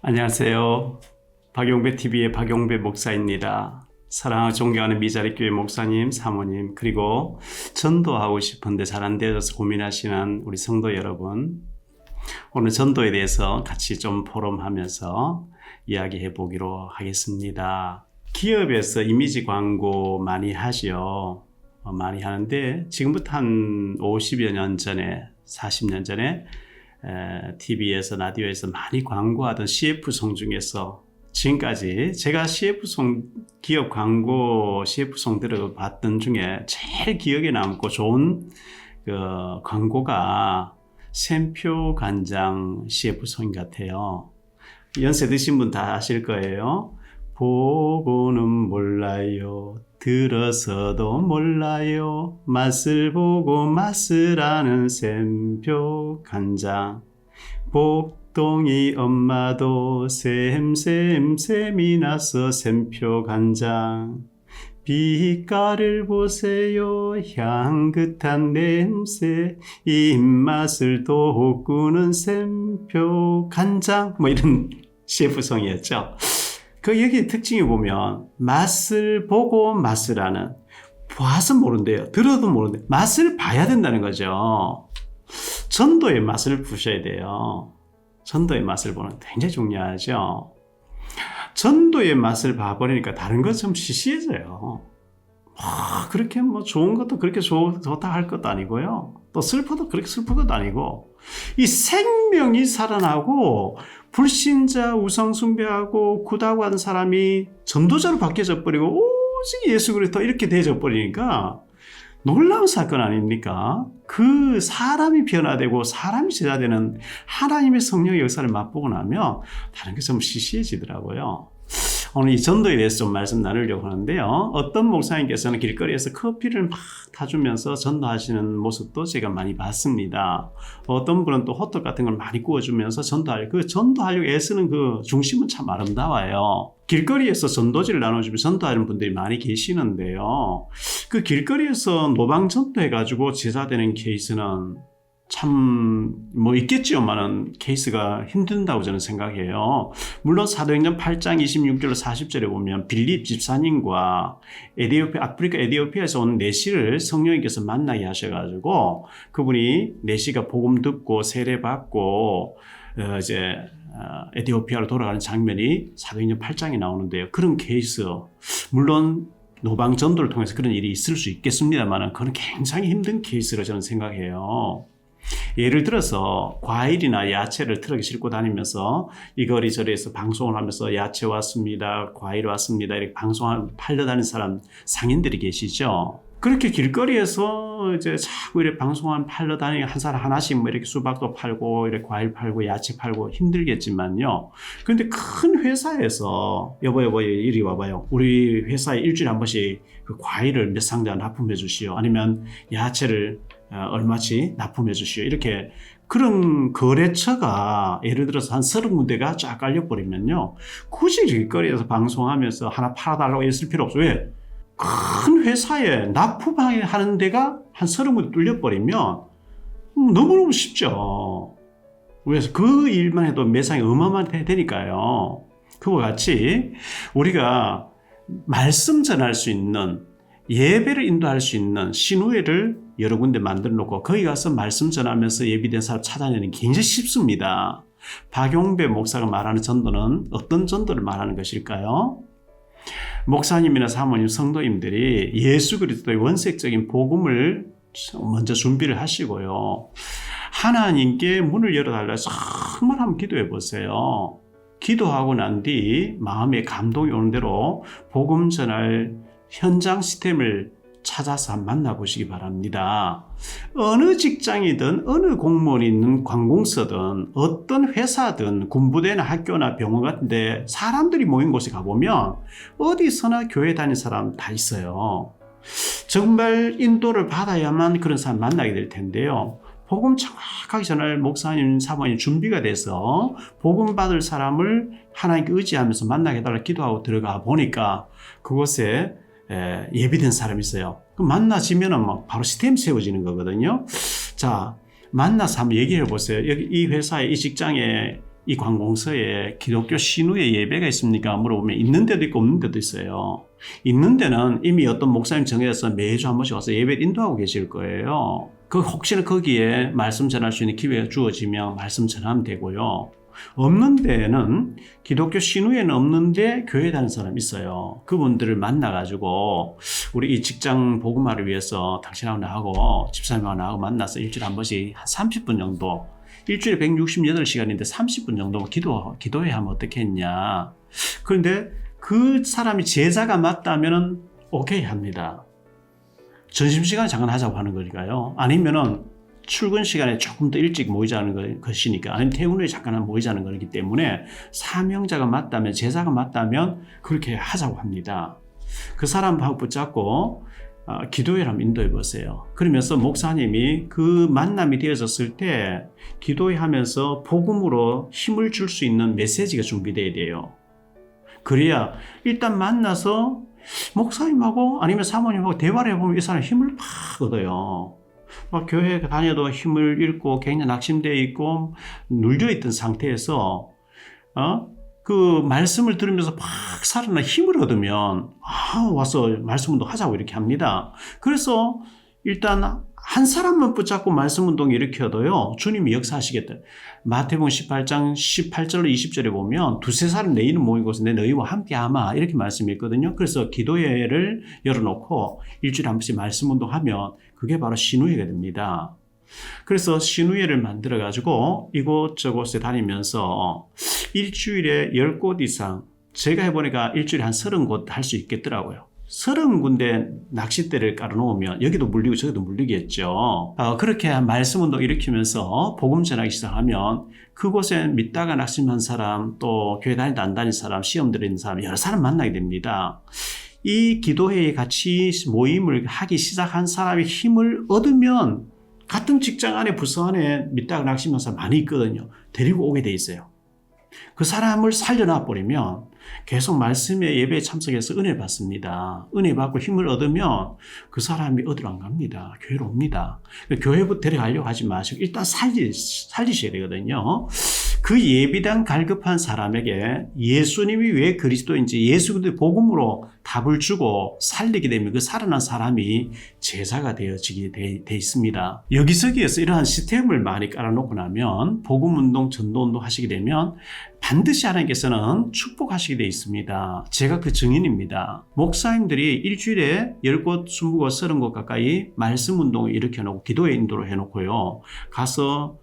안녕하세요. 박용배 TV의 박용배 목사입니다. 사랑하고 존경하는 미자리교회 목사님, 사모님, 그리고 전도하고 싶은데 잘 안 되어서 고민하시는 우리 성도 여러분, 오늘 전도에 대해서 같이 좀 포럼하면서 이야기해 보기로 하겠습니다. 기업에서 이미지 광고 많이 하죠. 많이 하는데 지금부터 한 50여 년 전에, 40년 전에 TV에서 라디오에서 많이 광고하던 CF송 중에서 지금까지 제가 CF송 기업 광고 CF송 들어봤던 중에 제일 기억에 남고 좋은 그 광고가 샘표 간장 CF송인 것 같아요. 연세 드신 분 다 아실 거예요. 보고는 몰라요. 들어서도 몰라요. 맛을 보고 맛을 아는 샘표 간장. 복동이 엄마도 샘샘샘이 나서 샘표 간장. 빛깔을 보세요. 향긋한 냄새. 입맛을 돋구는 샘표 간장. 뭐 이런 CF송이었죠. 그 여기 특징이 보면 맛을 보고 맛을 아는, 봐서 모른대요. 들어도 모른대요. 맛을 봐야 된다는 거죠. 전도의 맛을 보셔야 돼요. 전도의 맛을 보는 굉장히 중요하죠. 전도의 맛을 봐버리니까 다른 것 좀 시시해져요. 그렇게 뭐 좋은 것도 그렇게 좋다 할 것도 아니고요. 또 슬퍼도 그렇게 슬픈 것도 아니고, 이 생명이 살아나고 불신자 우상숭배하고 굿하고 하는 사람이 전도자로 바뀌어져 버리고 오직 예수 그리스도 이렇게 되어져 버리니까 놀라운 사건 아닙니까? 그 사람이 변화되고 사람이 제자되는 하나님의 성령의 역사를 맛보고 나면 다른 게 좀 시시해지더라고요. 오늘 이 전도에 대해서 좀 말씀 나누려고 하는데요. 어떤 목사님께서는 길거리에서 커피를 막 타주면서 전도하시는 모습도 제가 많이 봤습니다. 어떤 분은 또 호떡 같은 걸 많이 구워주면서 전도하려고 애쓰는 그 중심은 참 아름다워요. 길거리에서 전도지를 나눠주면 전도하는 분들이 많이 계시는데요. 그 길거리에서 노방 전도해가지고 제자되는 케이스는 참 뭐 있겠지만은 케이스가 힘든다고 저는 생각해요. 물론 사도행전 8장 26절로 40절에 보면 빌립 집사님과 아프리카 에디오피아에서 온 내시를 성령님께서 만나게 하셔가지고 그분이 내시가 복음 듣고 세례받고 이제 에디오피아로 돌아가는 장면이 사도행전 8장에 나오는데요. 그런 케이스, 물론 노방 전도를 통해서 그런 일이 있을 수 있겠습니다만 그건 굉장히 힘든 케이스로 저는 생각해요. 예를 들어서 과일이나 야채를 트럭에 싣고 다니면서 이거리저리에서 방송을 하면서 야채 왔습니다, 과일 왔습니다 이렇게 팔려 다니는 사람 상인들이 계시죠. 그렇게 길거리에서 이제 자꾸 이렇게 팔려 다니는 한 사람 하나씩 뭐 이렇게 수박도 팔고 이렇게 과일 팔고 야채 팔고 힘들겠지만요. 그런데 큰 회사에서 여보 이리 와봐요. 우리 회사에 일주일에 한 번씩 그 과일을 몇 상자 납품해 주시오. 아니면 야채를 얼마치 납품해 주시오. 이렇게 그런 거래처가 예를 들어서 한 30군데가 쫙 깔려버리면요. 굳이 길거리에서 방송하면서 하나 팔아달라고 했을 필요 없어요. 왜? 큰 회사에 납품하는 데가 한 30군데 뚫려버리면 너무너무 쉽죠. 그래서 그 일만 해도 매상이 어마어마하게 되니까요. 그와 같이 우리가 말씀 전할 수 있는, 예배를 인도할 수 있는 신우회를 여러 군데 만들어 놓고 거기 가서 말씀 전하면서 예비된 사람 찾아내는 게 굉장히 쉽습니다. 박용배 목사가 말하는 전도는 어떤 전도를 말하는 것일까요? 목사님이나 사모님, 성도님들이 예수 그리스도의 원색적인 복음을 먼저 준비를 하시고요. 하나님께 문을 열어달라 해서 정말 한번 기도해 보세요. 기도하고 난 뒤 마음에 감동이 오는 대로 복음 전할 현장 시스템을 찾아서 만나보시기 바랍니다. 어느 직장이든 어느 공무원이 있는 관공서든 어떤 회사든 군부대나 학교나 병원 같은 데 사람들이 모인 곳에 가보면 어디서나 교회 다니는 사람 다 있어요. 정말 인도를 받아야만 그런 사람 만나게 될 텐데요. 복음 정확하게 전할 목사님, 사모님 준비가 돼서 복음 받을 사람을 하나님께 의지하면서 만나게 해달라 기도하고 들어가 보니까 그곳에 예비된 사람이 있어요. 만나지면은 막 바로 시스템 세워지는 거거든요. 자, 만나서 한번 얘기해 보세요. 여기 이 회사에, 이 직장에 이 관공서에 기독교 신우의 예배가 있습니까? 물어보면 있는 데도 있고 없는 데도 있어요. 있는 데는 이미 어떤 목사님 정해서 매주 한 번씩 와서 예배를 인도하고 계실 거예요. 혹시나 거기에 말씀 전할 수 있는 기회가 주어지면 말씀 전하면 되고요. 없는 데는 기독교 신우에는 없는데 교회 다니는 사람이 있어요. 그분들을 만나가지고 우리 이 직장 복음화를 위해서 당신하고 나하고 집사님하고 나하고 만나서 일주일에 한 번씩 한 30분 정도, 일주일에 168시간인데 30분 정도 기도회 하면 어떻겠냐. 그런데 그 사람이 제자가 맞다면 오케이 합니다. 점심시간에 잠깐 하자고 하는 거니까요. 아니면은 출근 시간에 조금 더 일찍 모이자는 것이니까, 아니면 퇴근 후에 잠깐 모이자는 거기 때문에 사명자가 맞다면, 제자가 맞다면 그렇게 하자고 합니다. 그 사람하고 붙잡고 기도회를 한번 인도해 보세요. 그러면서 목사님이 그 만남이 되어졌을 때 기도회 하면서 복음으로 힘을 줄 수 있는 메시지가 준비되어야 돼요. 그래야 일단 만나서 목사님하고 아니면 사모님하고 대화를 해보면 이 사람 힘을 팍 얻어요. 막 교회 다녀도 힘을 잃고 굉장히 낙심되어 있고 눌려있던 상태에서 그 말씀을 들으면서 팍 살아나 힘을 얻으면 와서 말씀운동 하자고 이렇게 합니다. 그래서 일단 한 사람만 붙잡고 말씀운동 일으켜도요, 주님이 역사하시겠다. 마태복음 18장 18절로 20절에 보면 두세 사람 내 이름 모이고서 내 너희와 함께 하마 이렇게 말씀이 있거든요. 그래서 기도회를 열어놓고 일주일에 한 번씩 말씀운동 하면 그게 바로 신우회가 됩니다. 그래서 신우회를 만들어가지고 이곳저곳에 다니면서 일주일에 10곳 이상, 제가 해보니까 일주일에 한 30곳 할 수 있겠더라고요. 30군데 낚싯대를 깔아놓으면 여기도 물리고 저기도 물리겠죠. 그렇게 말씀운동 일으키면서 복음 전하기 시작하면 그곳에 믿다가 낙심한 사람, 또 교회 다니다 안 다닌 사람, 시험 들은 사람, 여러 사람 만나게 됩니다. 이 기도회에 같이 모임을 하기 시작한 사람이 힘을 얻으면 같은 직장 안에 부서 안에 믿다가 낙심한 사람 많이 있거든요. 데리고 오게 돼 있어요. 그 사람을 살려놔 버리면 계속 말씀의 예배에 참석해서 은혜 받습니다. 은혜 받고 힘을 얻으면 그 사람이 어디로 안 갑니다. 교회로 옵니다. 교회부터 데려가려고 하지 마시고 일단 살리셔야 되거든요. 그 예비당 갈급한 사람에게 예수님이 왜 그리스도인지 예수 그리스도의 복음으로 답을 주고 살리게 되면 그 살아난 사람이 제자가 되어지게 돼 있습니다. 여기저기에서 이러한 시스템을 많이 깔아놓고 나면 복음운동, 전도운동 하시게 되면 반드시 하나님께서는 축복하시게 돼 있습니다. 제가 그 증인입니다. 목사님들이 일주일에 10곳, 20곳, 30곳 가까이 말씀운동을 일으켜놓고 기도의 인도를 해놓고요. 가서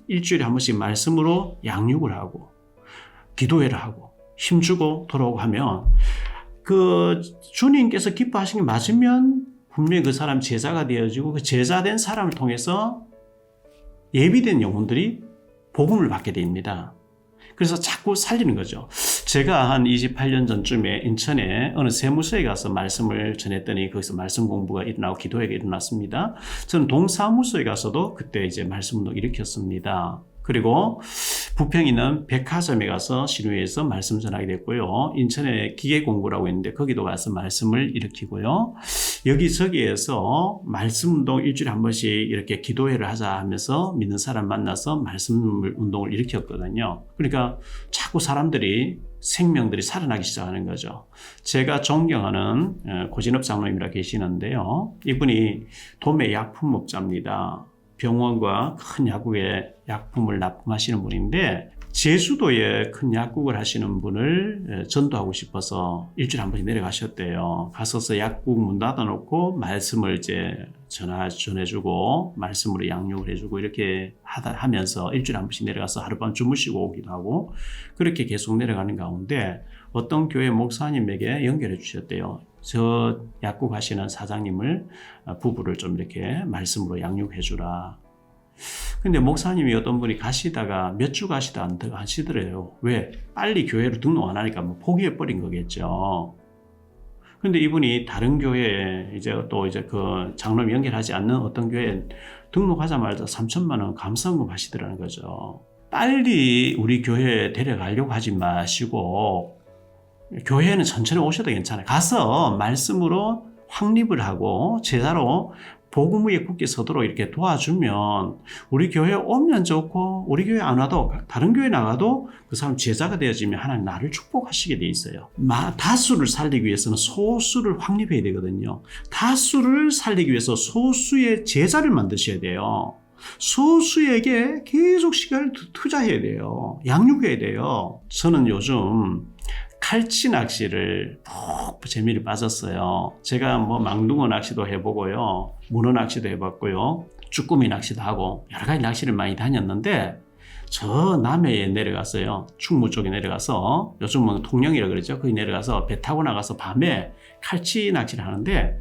일주일에 한 번씩 말씀으로 양육을 하고 기도회를 하고 힘주고 돌아오고 하면 그 주님께서 기뻐하신 게 맞으면 분명히 그 사람 제자가 되어지고 그 제자된 사람을 통해서 예비된 영혼들이 복음을 받게 됩니다. 그래서 자꾸 살리는 거죠. 제가 한 28년 전쯤에 인천에 어느 세무서에 가서 말씀을 전했더니 거기서 말씀 공부가 일어나고 기도회가 일어났습니다. 저는 동사무소에 가서도 그때 이제 말씀운동 일으켰습니다. 그리고 부평에 있는 백화점에 가서 신우회에서 말씀 전하게 됐고요. 인천에 기계공부라고 있는데 거기도 가서 말씀을 일으키고요. 여기저기에서 말씀운동 일주일에 한 번씩 이렇게 기도회를 하자 하면서 믿는 사람 만나서 말씀운동을 일으켰거든요. 그러니까 자꾸 사람들이 생명들이 살아나기 시작하는 거죠. 제가 존경하는 고진업 장로님이라 계시는데요. 이분이 도매 약품업자입니다. 병원과 큰 약국에 약품을 납품하시는 분인데 제주도에 큰 약국을 하시는 분을 전도하고 싶어서 일주일에 한 번씩 내려가셨대요. 가서서 약국 문 닫아놓고 말씀을 이제 전해주고 말씀으로 양육을 해주고 이렇게 하면서 일주일에 한 번씩 내려가서 하룻밤 주무시고 오기도 하고 그렇게 계속 내려가는 가운데 어떤 교회 목사님에게 연결해 주셨대요. 저 약국 하시는 사장님을 부부를 좀 이렇게 말씀으로 양육해 주라. 근데 목사님이 어떤 분이 가시다가 몇 주 가시다 안 하시더래요. 왜? 빨리 교회로 등록 안 하니까 뭐 포기해 버린 거겠죠. 근데 이분이 다른 교회에 이제 그 장로님 연결하지 않는 어떤 교회에 등록하자마자 3천만 원 감사원금 하시더라는 거죠. 빨리 우리 교회에 데려가려고 하지 마시고 교회에는 천천히 오셔도 괜찮아요. 가서 말씀으로 확립을 하고 제자로 복음 위에 굳게 서도록 이렇게 도와주면 우리 교회 오면 좋고 우리 교회 안 와도 다른 교회 나가도 그 사람 제자가 되어지면 하나님 나를 축복하시게 돼 있어요. 다수를 살리기 위해서는 소수를 확립해야 되거든요. 다수를 살리기 위해서 소수의 제자를 만드셔야 돼요. 소수에게 계속 시간을 투자해야 돼요. 양육해야 돼요. 저는 요즘 칼치 낚시를 푹 재미를 빠졌어요. 제가 뭐 망둥어 낚시도 해보고요, 문어 낚시도 해봤고요, 쭈꾸미 낚시도 하고 여러 가지 낚시를 많이 다녔는데 저 남해에 내려갔어요. 충무 쪽에 내려가서, 요즘은 통영이라고 그러죠. 거기 내려가서 배 타고 나가서 밤에 칼치 낚시를 하는데,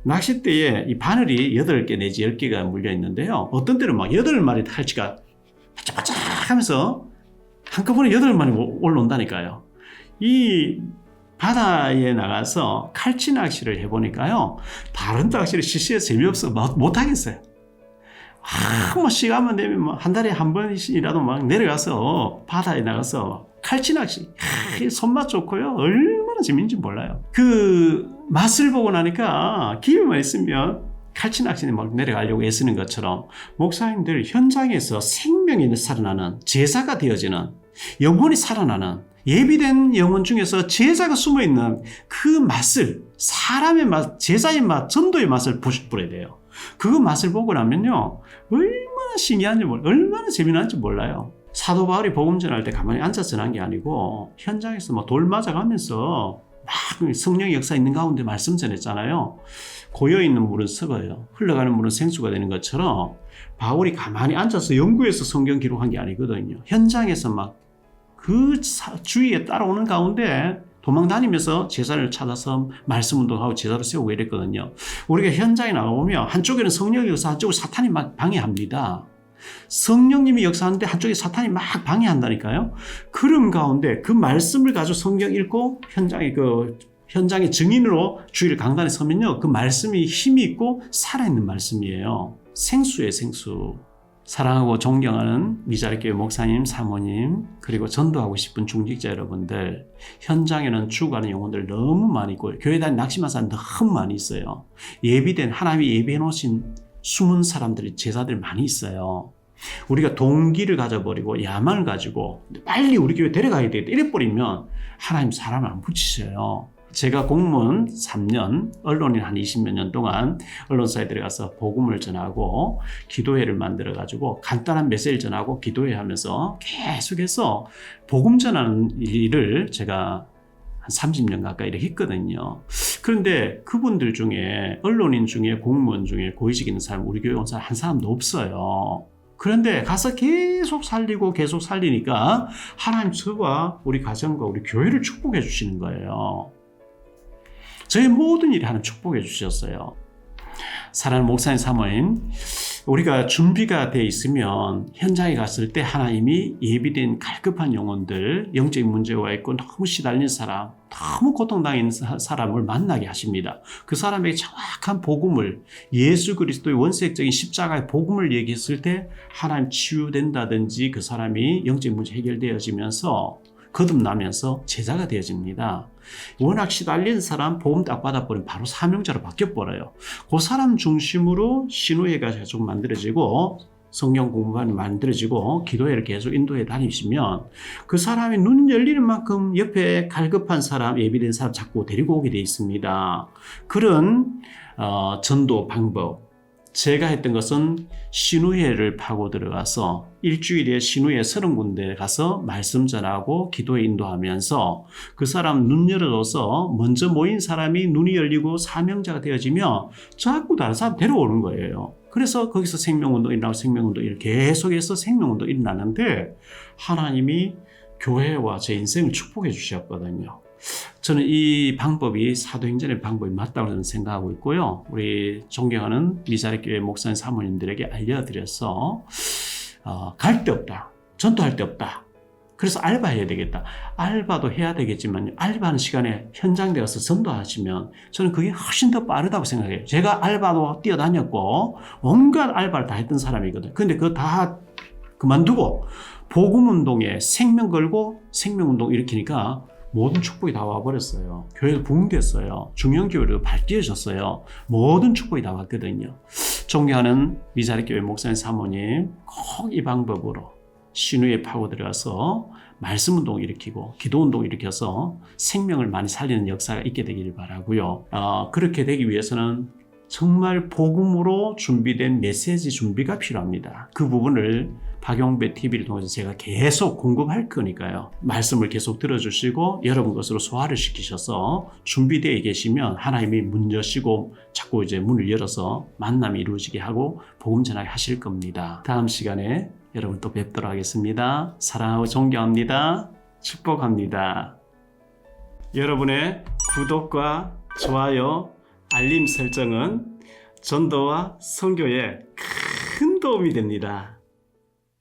낚싯대에 이 바늘이 8개 내지 10개가 물려 있는데요. 어떤 때는 막 8마리 칼치가 바짝바짝 하면서 한꺼번에 8마리 올라온다니까요. 이 바다에 나가서 칼치 낚시를 해보니까요, 다른 낚시를 실시해서 재미없어 못하겠어요. 뭐 시간만 되면 뭐 한 달에 한 번이라도 막 내려가서 바다에 나가서 칼치 낚시, 손맛 좋고요, 얼마나 재밌는지 몰라요. 그 맛을 보고 나니까 기회만 있으면 칼치 낚시에 막 내려가려고 애쓰는 것처럼 목사님들 현장에서 생명이 살아나는, 제사가 되어지는, 영혼이 살아나는 예비된 영혼 중에서 제자가 숨어있는 그 맛을, 사람의 맛, 제자의 맛, 전도의 맛을 보셔야 돼요. 그 맛을 보고 나면요, 얼마나 신기한지 얼마나 재미난지 몰라요. 사도 바울이 복음 전할 때 가만히 앉아서 전한 게 아니고 현장에서 막 돌 맞아가면서 막 성령의 역사 있는 가운데 말씀 전했잖아요. 고여있는 물은 썩어요. 흘러가는 물은 생수가 되는 것처럼 바울이 가만히 앉아서 연구해서 성경 기록한 게 아니거든요. 현장에서 막 그 주위에 따라오는 가운데 도망 다니면서 제자를 찾아서 말씀 운동하고 제자를 세우고 이랬거든요. 우리가 현장에 나가보면 한쪽에는 성령의 역사, 한쪽으로 사탄이 막 방해합니다. 성령님이 역사하는데 한쪽에 사탄이 막 방해한다니까요. 그런 가운데 그 말씀을 가지고 성경 읽고 현장의 증인으로 주일 강단에 서면요, 그 말씀이 힘이 있고 살아있는 말씀이에요. 생수예요, 생수. 사랑하고 존경하는 미자리교회 목사님, 사모님, 그리고 전도하고 싶은 중직자 여러분들, 현장에는 죽어가는 영혼들 너무 많이 있고 교회 다니는 낙심한 사람 너무 많이 있어요. 예비된, 하나님이 예비해 놓으신 숨은 사람들이, 제자들 많이 있어요. 우리가 동기를 가져버리고 야망을 가지고 빨리 우리 교회 데려가야 되겠다 이래버리면 하나님 사람을 안 붙이셔요. 제가 공무원 3년, 언론인 한 20몇 년 동안 언론사에 들어가서 복음을 전하고 기도회를 만들어가지고 간단한 메시지를 전하고 기도회 하면서 계속해서 복음 전하는 일을 제가 한 30년 가까이 이렇게 했거든요. 그런데 그분들 중에, 언론인 중에, 공무원 중에 고위직 있는 사람, 우리 교회 온 사람 한 사람도 없어요. 그런데 가서 계속 살리고 계속 살리니까 하나님 저와 우리 가정과 우리 교회를 축복해 주시는 거예요. 저의 모든 일이 하나님 축복해 주셨어요. 사랑하는 목사님, 사모님, 우리가 준비가 되어 있으면 현장에 갔을 때 하나님이 예비된 갈급한 영혼들, 영적인 문제가 있고 너무 시달린 사람, 너무 고통당하는 사람을 만나게 하십니다. 그 사람에게 정확한 복음을, 예수 그리스도의 원색적인 십자가의 복음을 얘기했을 때 하나님 치유된다든지 그 사람이 영적인 문제 해결되어지면서 거듭나면서 제자가 되어집니다. 워낙 시달린 사람 복음 딱 받아버리면 바로 사명자로 바뀌어버려요. 그 사람 중심으로 신우회가 계속 만들어지고 성경 공부가 만들어지고 기도회를 계속 인도해 다니시면 그 사람이 눈 열리는 만큼 옆에 갈급한 사람, 예비된 사람 자꾸 데리고 오게 돼 있습니다. 그런 전도 방법, 제가 했던 것은 신우회를 파고 들어가서 일주일에 신우회 30군데 가서 말씀 전하고 기도에 인도하면서 그 사람 눈 열어줘서 먼저 모인 사람이 눈이 열리고 사명자가 되어지면 자꾸 다른 사람 데려오는 거예요. 그래서 거기서 생명운동 일어나고 생명운동 이렇게 계속해서 생명운동 일어나는데 하나님이 교회와 제 인생을 축복해 주셨거든요. 저는 이 방법이 사도행전의 방법이 맞다고 저는 생각하고 있고요. 우리 존경하는 미자리교회 목사님 사모님들에게 알려드려서 갈 데 없다, 전도할 데 없다, 그래서 알바해야 되겠다, 알바도 해야 되겠지만 알바하는 시간에 현장에 가서 전도하시면 저는 그게 훨씬 더 빠르다고 생각해요. 제가 알바도 뛰어다녔고 온갖 알바를 다 했던 사람이거든요. 근데 그거 다 그만두고 복음운동에 생명 걸고 생명운동 일으키니까 모든 축복이 다 와버렸어요. 교회도 붕됐어요. 중형교회도 발뛰어졌어요. 모든 축복이 다 왔거든요. 존경하는 미자리교회 목사님 사모님, 꼭 이 방법으로 신우에 파고 들어가서 말씀운동 일으키고 기도운동 일으켜서 생명을 많이 살리는 역사가 있게 되길 바라고요. 그렇게 되기 위해서는 정말 복음으로 준비된 메시지 준비가 필요합니다. 그 부분을 박용배 TV를 통해서 제가 계속 공급할 거니까요. 말씀을 계속 들어주시고 여러분 것으로 소화를 시키셔서 준비되어 계시면 하나님이 문 여시고 자꾸 이제 문을 열어서 만남이 이루어지게 하고 복음 전하게 하실 겁니다. 다음 시간에 여러분 또 뵙도록 하겠습니다. 사랑하고 존경합니다. 축복합니다. 여러분의 구독과 좋아요, 알림 설정은 전도와 선교에 큰 도움이 됩니다.